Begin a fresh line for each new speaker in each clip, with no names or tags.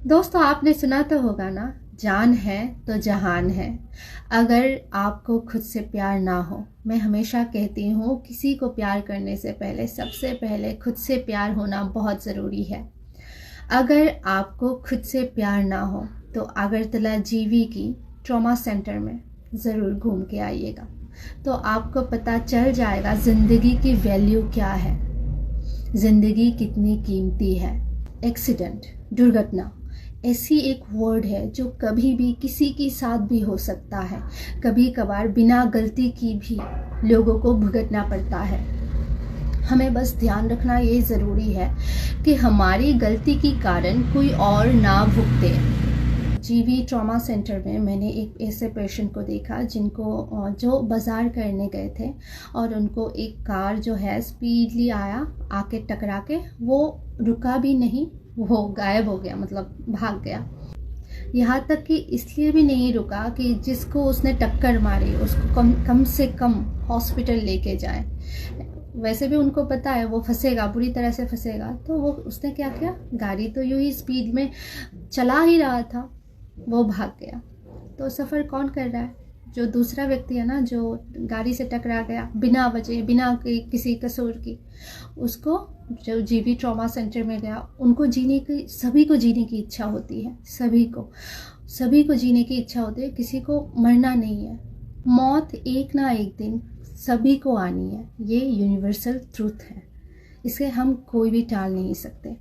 दोस्तों, आपने सुना तो होगा ना, जान है तो जहान है। अगर आपको खुद से प्यार ना हो, मैं हमेशा कहती हूँ किसी को प्यार करने से पहले सबसे पहले खुद से प्यार होना बहुत ज़रूरी है। अगर आपको खुद से प्यार ना हो तो अगरतला जीवी की ट्रॉमा सेंटर में ज़रूर घूम के आइएगा, तो आपको पता चल जाएगा ज़िंदगी की वैल्यू क्या है, ज़िंदगी कितनी कीमती है। एक्सीडेंट, दुर्घटना ऐसी एक वर्ड है जो कभी भी किसी के साथ भी हो सकता है। कभी कभार बिना गलती की भी लोगों को भुगतना पड़ता है। हमें बस ध्यान रखना ये ज़रूरी है कि हमारी गलती के कारण कोई और ना भुगते। जीवी ट्रॉमा सेंटर में मैंने एक ऐसे पेशेंट को देखा जिनको जो बाज़ार करने गए थे और उनको एक कार जो है स्पीडली आया, आके टकरा के वो रुका भी नहीं, वो गायब हो गया, मतलब भाग गया। यहाँ तक कि इसलिए भी नहीं रुका कि जिसको उसने टक्कर मारी उसको कम से कम हॉस्पिटल लेके जाए। वैसे भी उनको पता है वो फंसेगा, बुरी तरह से फंसेगा, तो वो उसने क्या किया, गाड़ी तो यूं ही स्पीड में चला ही रहा था, वो भाग गया। तो सफ़र कौन कर रहा है? जो दूसरा व्यक्ति है ना, जो गाड़ी से टकरा गया बिना वजह, बिना किसी कसूर की। उसको जो जीवी ट्रॉमा सेंटर में गया, उनको जीने की, सभी को जीने की इच्छा होती है, सभी को जीने की इच्छा होती है, किसी को मरना नहीं है। मौत एक ना एक दिन सभी को आनी है, ये यूनिवर्सल ट्रूथ है, इसे हम कोई भी टाल नहीं सकते।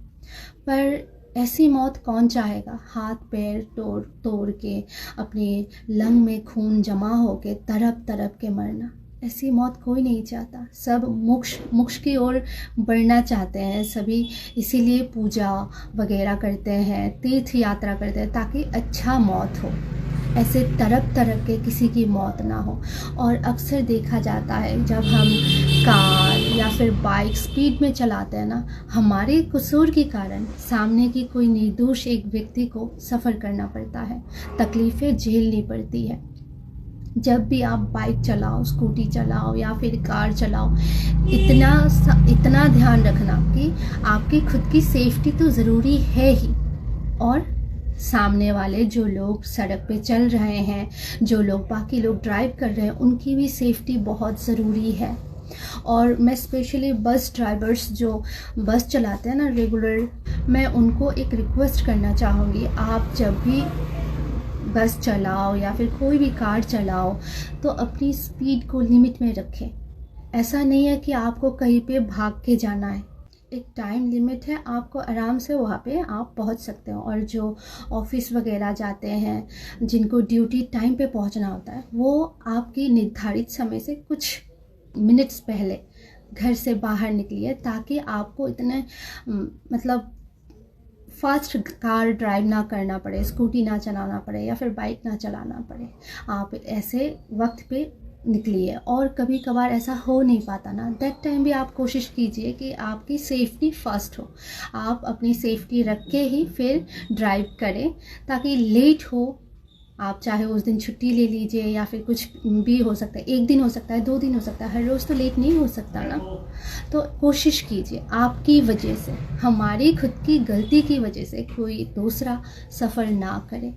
पर ऐसी मौत कौन चाहेगा? हाथ पैर तोड़ तोड़ के, अपने लंग में खून जमा हो के तड़प तड़प के मरना, ऐसी मौत कोई नहीं चाहता। सब मोक्ष की ओर बढ़ना चाहते हैं सभी, इसीलिए पूजा वगैरह करते हैं, तीर्थ यात्रा करते हैं ताकि अच्छा मौत हो, ऐसे तड़प तड़प के किसी की मौत ना हो। और अक्सर देखा जाता है जब हम कार या फिर बाइक स्पीड में चलाते हैं ना, हमारे कसूर के कारण सामने की कोई निर्दोष एक व्यक्ति को सफ़र करना पड़ता है, तकलीफ़ें झेलनी पड़ती है। जब भी आप बाइक चलाओ, स्कूटी चलाओ या फिर कार चलाओ, इतना ध्यान रखना कि आपकी खुद की सेफ्टी तो ज़रूरी है ही, और सामने वाले जो लोग सड़क पे चल रहे हैं, जो लोग बाकी लोग ड्राइव कर रहे हैं, उनकी भी सेफ्टी बहुत ज़रूरी है। और मैं स्पेशली बस ड्राइवर्स जो बस चलाते हैं ना रेगुलर, मैं उनको एक रिक्वेस्ट करना चाहूँगी, आप जब भी बस चलाओ या फिर कोई भी कार चलाओ तो अपनी स्पीड को लिमिट में रखें। ऐसा नहीं है कि आपको कहीं पे भाग के जाना है, एक टाइम लिमिट है, आपको आराम से वहाँ पे आप पहुँच सकते हो। और जो ऑफिस वगैरह जाते हैं, जिनको ड्यूटी टाइम पे पहुँचना होता है, वो आपकी निर्धारित समय से कुछ मिनट्स पहले घर से बाहर निकलिए, ताकि आपको इतने मतलब फास्ट कार ड्राइव ना करना पड़े, स्कूटी ना चलाना पड़े या फिर बाइक ना चलाना पड़े। आप ऐसे वक्त पे निकलिए। और कभी कभार ऐसा हो नहीं पाता ना, दैट टाइम भी आप कोशिश कीजिए कि आपकी सेफ्टी फर्स्ट हो, आप अपनी सेफ्टी रख के ही फिर ड्राइव करें, ताकि लेट हो, आप चाहे उस दिन छुट्टी ले लीजिए या फिर कुछ भी हो सकता है, एक दिन हो सकता है, 2 दिन हो सकता है, हर रोज़ तो लेट नहीं हो सकता ना। तो कोशिश कीजिए आपकी वजह से, हमारी खुद की गलती की वजह से कोई दूसरा सफ़र ना करे।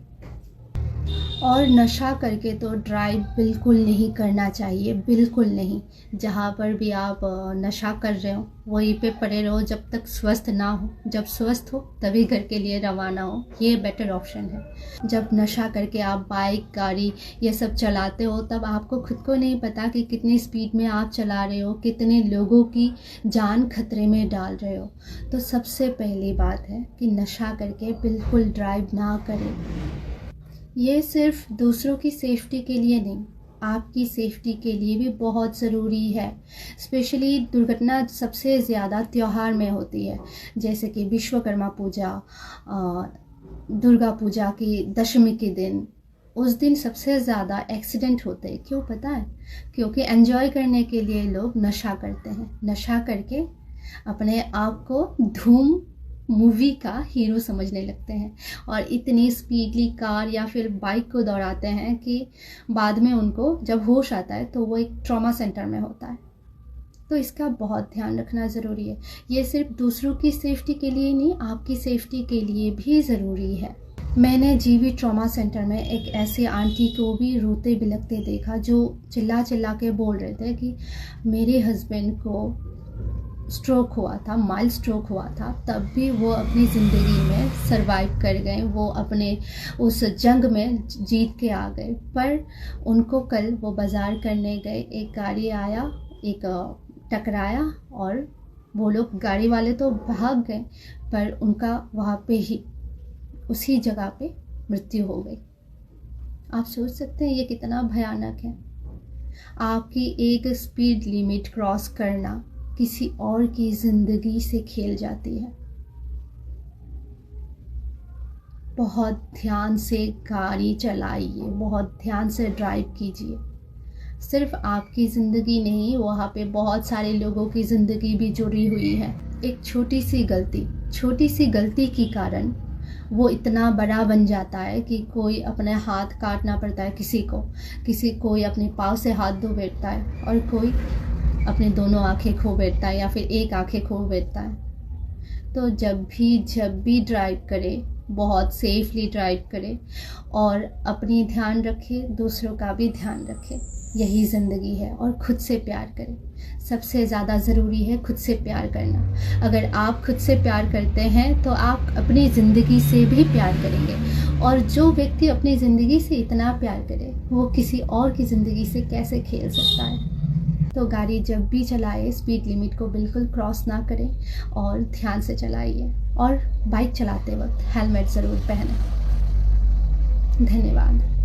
और नशा करके तो ड्राइव बिल्कुल नहीं करना चाहिए, बिल्कुल नहीं। जहाँ पर भी आप नशा कर रहे हो वहीं पे पड़े रहो जब तक स्वस्थ ना हो, जब स्वस्थ हो तभी घर के लिए रवाना हो, ये बेटर ऑप्शन है। जब नशा करके आप बाइक गाड़ी ये सब चलाते हो, तब आपको खुद को नहीं पता कि कितनी स्पीड में आप चला रहे हो, कितने लोगों की जान खतरे में डाल रहे हो। तो सबसे पहली बात है कि नशा करके बिल्कुल ड्राइव ना करें। ये सिर्फ दूसरों की सेफ्टी के लिए नहीं, आपकी सेफ्टी के लिए भी बहुत ज़रूरी है। स्पेशली दुर्घटना सबसे ज़्यादा त्यौहार में होती है, जैसे कि विश्वकर्मा पूजा, दुर्गा पूजा की दशमी के दिन, उस दिन सबसे ज़्यादा एक्सीडेंट होते हैं। क्यों पता है? क्योंकि एंजॉय करने के लिए लोग नशा करते हैं, नशा करके अपने आप को धूम मूवी का हीरो समझने लगते हैं और इतनी स्पीडली कार या फिर बाइक को दौड़ाते हैं कि बाद में उनको जब होश आता है तो वो एक ट्रॉमा सेंटर में होता है। तो इसका बहुत ध्यान रखना ज़रूरी है। ये सिर्फ दूसरों की सेफ्टी के लिए नहीं, आपकी सेफ्टी के लिए भी ज़रूरी है। मैंने जीबी ट्रॉमा सेंटर में एक ऐसी आंटी को भी रोते बिलखते देखा जो चिल्ला चिल्ला के बोल रहे थे कि मेरे हस्बैंड को स्ट्रोक हुआ था, माइल्ड स्ट्रोक हुआ था, तब भी वो अपनी ज़िंदगी में सरवाइव कर गए, वो अपने उस जंग में जीत के आ गए। पर उनको कल वो बाज़ार करने गए, एक गाड़ी आया, एक टकराया और वो लोग, गाड़ी वाले तो भाग गए, पर उनका वहाँ पे ही उसी जगह पे मृत्यु हो गई। आप सोच सकते हैं ये कितना भयानक है। आपकी एक स्पीड लिमिट क्रॉस करना किसी और की ज़िंदगी से खेल जाती है। बहुत ध्यान से गाड़ी चलाइए, बहुत ध्यान से ड्राइव कीजिए। सिर्फ आपकी ज़िंदगी नहीं, वहाँ पे बहुत सारे लोगों की ज़िंदगी भी जुड़ी हुई है। एक छोटी सी गलती के कारण वो इतना बड़ा बन जाता है कि कोई अपने हाथ काटना पड़ता है, किसी कोई अपने पाँव से हाथ धो बैठता है, और कोई अपनी दोनों आंखें खो बैठता है या फिर एक आंखें खो बैठता है। तो जब भी ड्राइव करें, बहुत सेफली ड्राइव करें और अपनी ध्यान रखें, दूसरों का भी ध्यान रखें। यही ज़िंदगी है। और खुद से प्यार करें। सबसे ज़्यादा ज़रूरी है खुद से प्यार करना। अगर आप खुद से प्यार करते हैं तो आप अपनी ज़िंदगी से भी प्यार करेंगे, और जो व्यक्ति अपनी ज़िंदगी से इतना प्यार करे वो किसी और की ज़िंदगी से कैसे खेल सकता है। तो गाड़ी जब भी चलाए स्पीड लिमिट को बिल्कुल क्रॉस ना करें और ध्यान से चलाइए, और बाइक चलाते वक्त हेलमेट ज़रूर पहनें। धन्यवाद।